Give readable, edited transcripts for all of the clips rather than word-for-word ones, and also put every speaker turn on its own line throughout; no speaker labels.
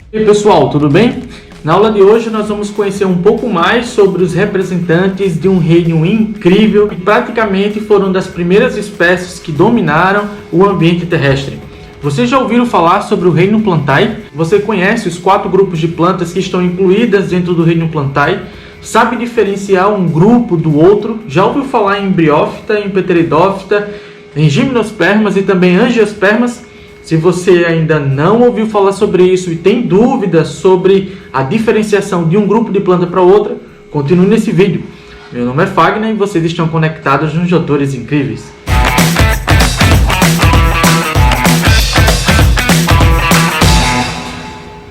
E aí pessoal, tudo bem? Na aula de hoje nós vamos conhecer um pouco mais sobre os representantes de um reino incrível que praticamente foram das primeiras espécies que dominaram o ambiente terrestre. Vocês já ouviram falar sobre o reino Plantae? Você conhece os 4 grupos de plantas que estão incluídas dentro do reino Plantae? Sabe diferenciar um grupo do outro? Já ouviu falar em Bryophyta, em Pteridophyta, em Gymnospermas e também Angiospermas? Se você ainda não ouviu falar sobre isso e tem dúvidas sobre a diferenciação de um grupo de planta para outra, continue nesse vídeo. Meu nome é Fagner e vocês estão conectados nos Doutores Incríveis.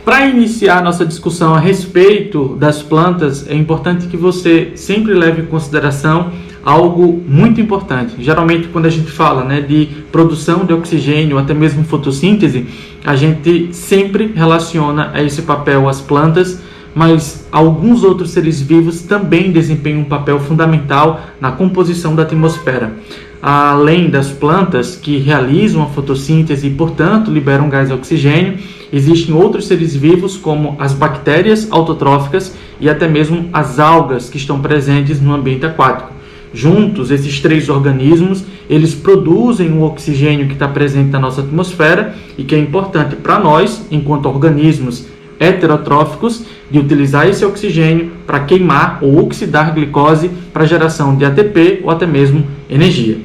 Para iniciar nossa discussão a respeito das plantas, é importante que você sempre leve em consideração algo muito importante. Geralmente, quando a gente fala de produção de oxigênio, até mesmo fotossíntese, a gente sempre relaciona a esse papel as plantas, mas alguns outros seres vivos também desempenham um papel fundamental na composição da atmosfera. Além das plantas que realizam a fotossíntese e, portanto, liberam gás oxigênio, existem outros seres vivos como as bactérias autotróficas e até mesmo as algas que estão presentes no ambiente aquático. Juntos, esses 3 organismos, eles produzem o oxigênio que está presente na nossa atmosfera e que é importante para nós, enquanto organismos heterotróficos, de utilizar esse oxigênio para queimar ou oxidar glicose para geração de ATP ou até mesmo energia.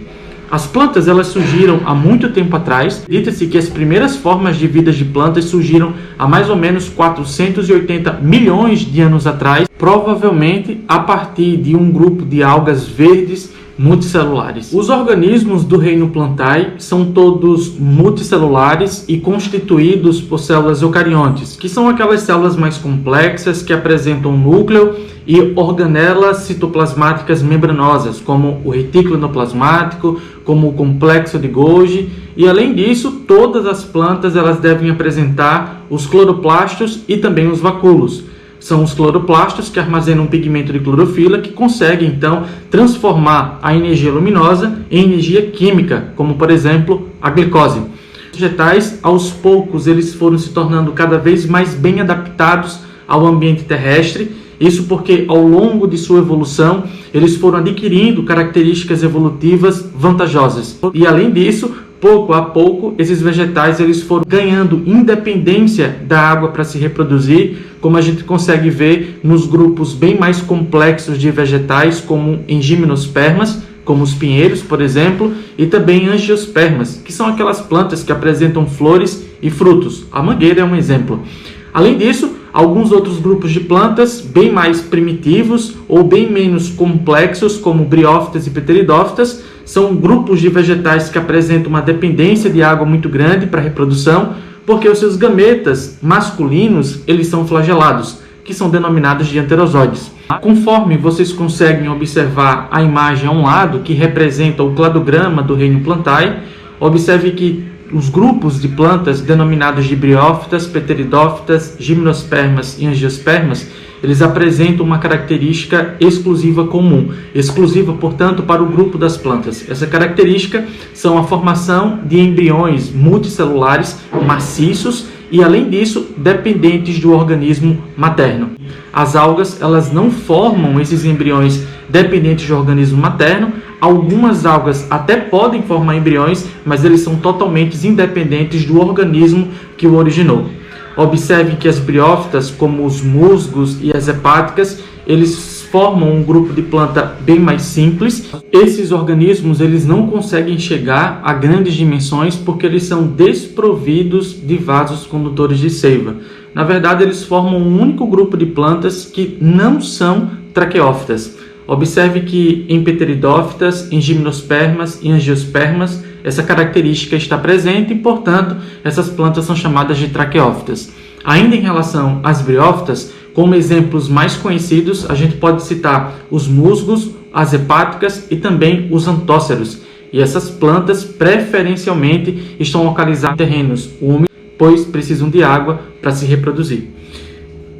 As plantas elas surgiram há muito tempo atrás. Dita-se que as primeiras formas de vida de plantas surgiram há mais ou menos 480 milhões de anos atrás, provavelmente a partir de um grupo de algas verdes multicelulares. Os organismos do reino Plantae são todos multicelulares e constituídos por células eucariontes, que são aquelas células mais complexas que apresentam núcleo e organelas citoplasmáticas membranosas, como o retículo endoplasmático, como o complexo de Golgi, e além disso, todas as plantas elas devem apresentar os cloroplastos e também os vacúolos. São os cloroplastos que armazenam um pigmento de clorofila que consegue, então, transformar a energia luminosa em energia química, como, por exemplo, a glicose. Os vegetais, aos poucos, eles foram se tornando cada vez mais bem adaptados ao ambiente terrestre. Isso porque, ao longo de sua evolução, eles foram adquirindo características evolutivas vantajosas. E, além disso, pouco a pouco, esses vegetais eles foram ganhando independência da água para se reproduzir, como a gente consegue ver nos grupos bem mais complexos de vegetais, como em Gymnospermas, como os pinheiros, por exemplo, e também Angiospermas, que são aquelas plantas que apresentam flores e frutos. A mangueira é um exemplo. Além disso, alguns outros grupos de plantas bem mais primitivos ou bem menos complexos, como Bryophytas e Pteridophytas, são grupos de vegetais que apresentam uma dependência de água muito grande para a reprodução, porque os seus gametas masculinos eles são flagelados, que são denominados de anterozoides. Conforme vocês conseguem observar a imagem a um lado, que representa o cladograma do reino Plantae, observe que os grupos de plantas denominados de Bryophytas, Pteridophytas, Gymnospermas e Angiospermas, eles apresentam uma característica exclusiva comum, exclusiva, portanto, para o grupo das plantas. Essa característica são a formação de embriões multicelulares maciços e, além disso, dependentes do organismo materno. As algas, elas não formam esses embriões dependentes do organismo materno. Algumas algas até podem formar embriões, mas eles são totalmente independentes do organismo que o originou. Observe que as briófitas, como os musgos e as hepáticas, eles formam um grupo de planta bem mais simples. Esses organismos eles não conseguem chegar a grandes dimensões porque eles são desprovidos de vasos condutores de seiva. Na verdade, eles formam um único grupo de plantas que não são traqueófitas. Observe que em Pteridophytas, em Gymnospermas e Angiospermas, essa característica está presente e, portanto, essas plantas são chamadas de traqueófitas. Ainda em relação às briófitas, como exemplos mais conhecidos, a gente pode citar os musgos, as hepáticas e também os antóceros. E essas plantas, preferencialmente, estão localizadas em terrenos úmidos, pois precisam de água para se reproduzir.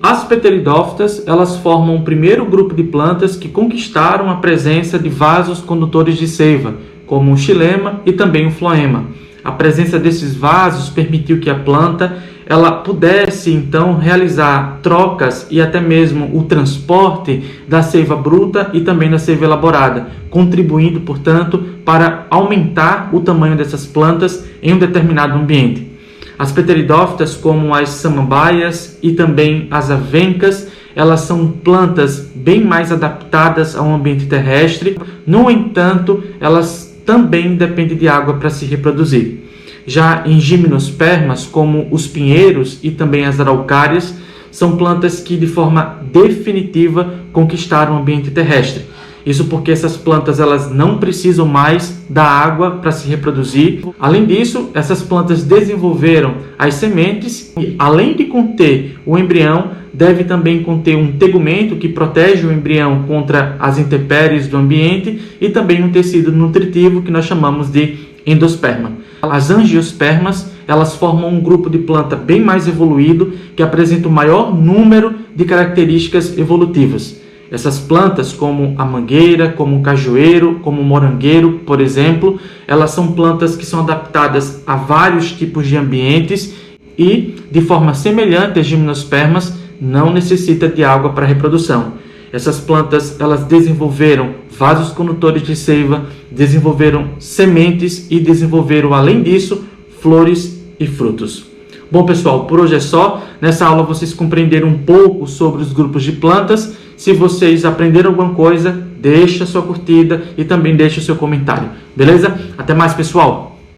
As Pteridophytas, elas formam o primeiro grupo de plantas que conquistaram a presença de vasos condutores de seiva, como o xilema e também o floema. A presença desses vasos permitiu que a planta ela pudesse então realizar trocas e até mesmo o transporte da seiva bruta e também da seiva elaborada, contribuindo, portanto, para aumentar o tamanho dessas plantas em um determinado ambiente. As pteridófitas, como as samambaias e também as avencas, elas são plantas bem mais adaptadas a um ambiente terrestre. No entanto, elas também dependem de água para se reproduzir. Já em gimnospermas, como os pinheiros e também as araucárias, são plantas que de forma definitiva conquistaram o ambiente terrestre. Isso porque essas plantas elas não precisam mais da água para se reproduzir. Além disso, essas plantas desenvolveram as sementes e, além de conter o embrião, deve também conter um tegumento que protege o embrião contra as intempéries do ambiente e também um tecido nutritivo que nós chamamos de endosperma. As angiospermas, elas formam um grupo de planta bem mais evoluído que apresenta o maior número de características evolutivas. Essas plantas, como a mangueira, como o cajueiro, como o morangueiro, por exemplo, elas são plantas que são adaptadas a vários tipos de ambientes e, de forma semelhante às gimnospermas, não necessita de água para reprodução. Essas plantas elas desenvolveram vasos condutores de seiva, desenvolveram sementes e desenvolveram, além disso, flores e frutos. Bom, pessoal, por hoje é só. Nessa aula vocês compreenderam um pouco sobre os grupos de plantas. Se vocês aprenderam alguma coisa, deixa a sua curtida e também deixa o seu comentário. Beleza? Até mais, pessoal!